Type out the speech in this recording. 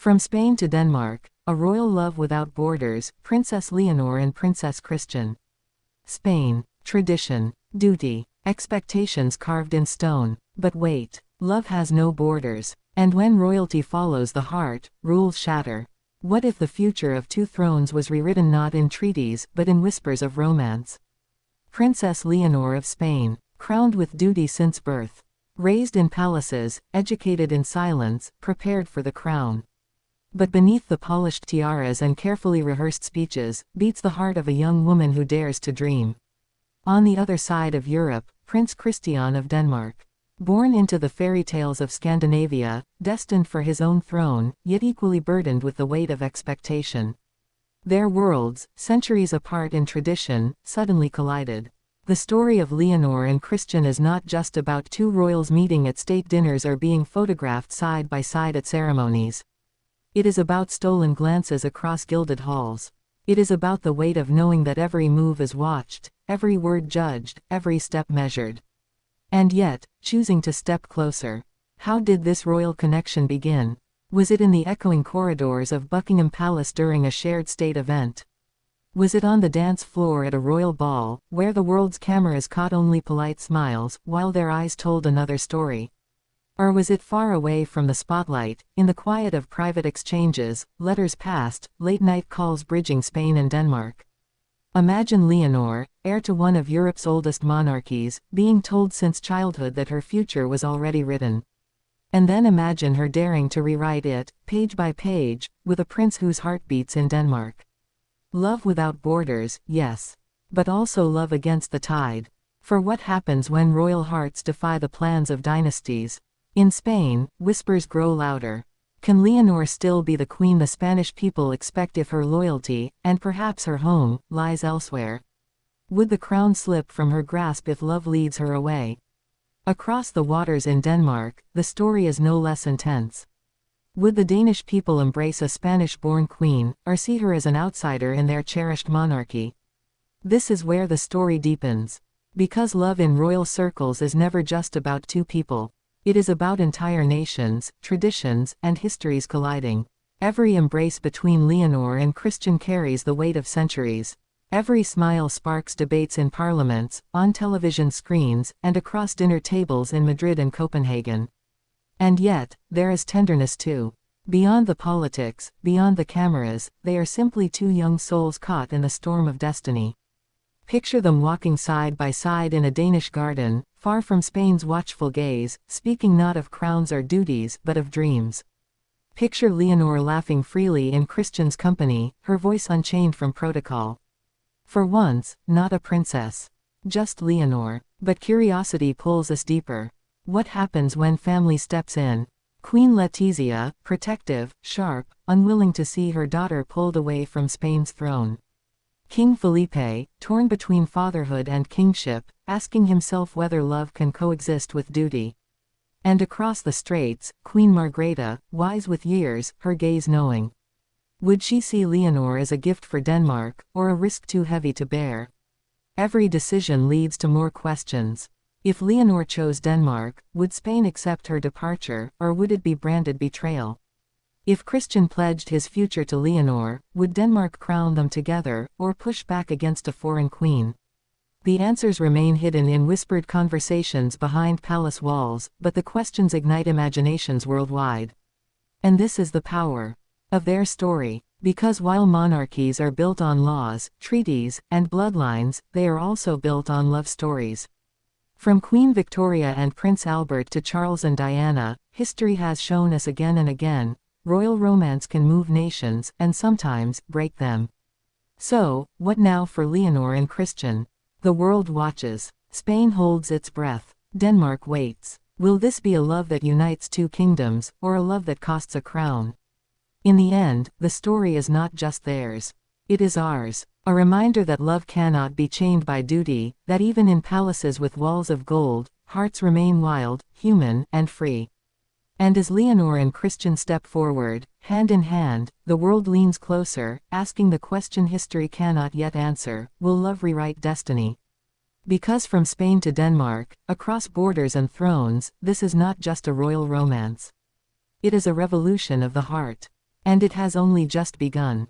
From Spain to Denmark, a royal love without borders, Princess Leonor and Princess Christian. Spain, tradition, duty, expectations carved in stone. But wait, love has no borders. And when royalty follows the heart, rules shatter. What if the future of two thrones was rewritten not in treaties but in whispers of romance? Princess Leonor of Spain, crowned with duty since birth. Raised in palaces, educated in silence, prepared for the crown. But beneath the polished tiaras and carefully rehearsed speeches, beats the heart of a young woman who dares to dream. On the other side of Europe, Prince Christian of Denmark. Born into the fairy tales of Scandinavia, destined for his own throne, yet equally burdened with the weight of expectation. Their worlds, centuries apart in tradition, suddenly collided. The story of Leonor and Christian is not just about two royals meeting at state dinners or being photographed side by side at ceremonies. It is about stolen glances across gilded halls. It is about the weight of knowing that every move is watched, every word judged, every step measured. And yet, choosing to step closer. How did this royal connection begin? Was it in the echoing corridors of Buckingham Palace during a shared state event? Was it on the dance floor at a royal ball, where the world's cameras caught only polite smiles, while their eyes told another story? Or was it far away from the spotlight, in the quiet of private exchanges, letters passed, late-night calls bridging Spain and Denmark? Imagine Leonor, heir to one of Europe's oldest monarchies, being told since childhood that her future was already written. And then imagine her daring to rewrite it, page by page, with a prince whose heart beats in Denmark. Love without borders, yes. But also love against the tide. For what happens when royal hearts defy the plans of dynasties? In Spain, whispers grow louder. Can Leonor still be the queen the Spanish people expect if her loyalty, and perhaps her home, lies elsewhere? Would the crown slip from her grasp if love leads her away? Across the waters in Denmark, the story is no less intense. Would the Danish people embrace a Spanish-born queen, or see her as an outsider in their cherished monarchy? This is where the story deepens. Because love in royal circles is never just about two people. It is about entire nations, traditions, and histories colliding. Every embrace between Leonor and Christian carries the weight of centuries. Every smile sparks debates in parliaments, on television screens, and across dinner tables in Madrid and Copenhagen. And yet, there is tenderness too. Beyond the politics, beyond the cameras, they are simply two young souls caught in the storm of destiny. Picture them walking side by side in a Danish garden, far from Spain's watchful gaze, speaking not of crowns or duties but of dreams. Picture Leonor laughing freely in Christian's company, her voice unchained from protocol. For once, not a princess. Just Leonor. But curiosity pulls us deeper. What happens when family steps in? Queen Letizia, protective, sharp, unwilling to see her daughter pulled away from Spain's throne. King Felipe, torn between fatherhood and kingship, asking himself whether love can coexist with duty. And across the straits, Queen Margrethe, wise with years, her gaze knowing. Would she see Leonor as a gift for Denmark, or a risk too heavy to bear? Every decision leads to more questions. If Leonor chose Denmark, would Spain accept her departure, or would it be branded betrayal? If Christian pledged his future to Leonor, would Denmark crown them together, or push back against a foreign queen? The answers remain hidden in whispered conversations behind palace walls, but the questions ignite imaginations worldwide. And this is the power of their story. Because while monarchies are built on laws, treaties, and bloodlines, they are also built on love stories. From Queen Victoria and Prince Albert to Charles and Diana, history has shown us again and again, royal romance can move nations, and sometimes, break them. So, what now for Leonor and Christian? The world watches. Spain holds its breath. Denmark waits. Will this be a love that unites two kingdoms, or a love that costs a crown? In the end, the story is not just theirs. It is ours. A reminder that love cannot be chained by duty, that even in palaces with walls of gold, hearts remain wild, human, and free. And as Leonor and Christian step forward, hand in hand, the world leans closer, asking the question history cannot yet answer: will love rewrite destiny? Because from Spain to Denmark, across borders and thrones, this is not just a royal romance. It is a revolution of the heart. And it has only just begun.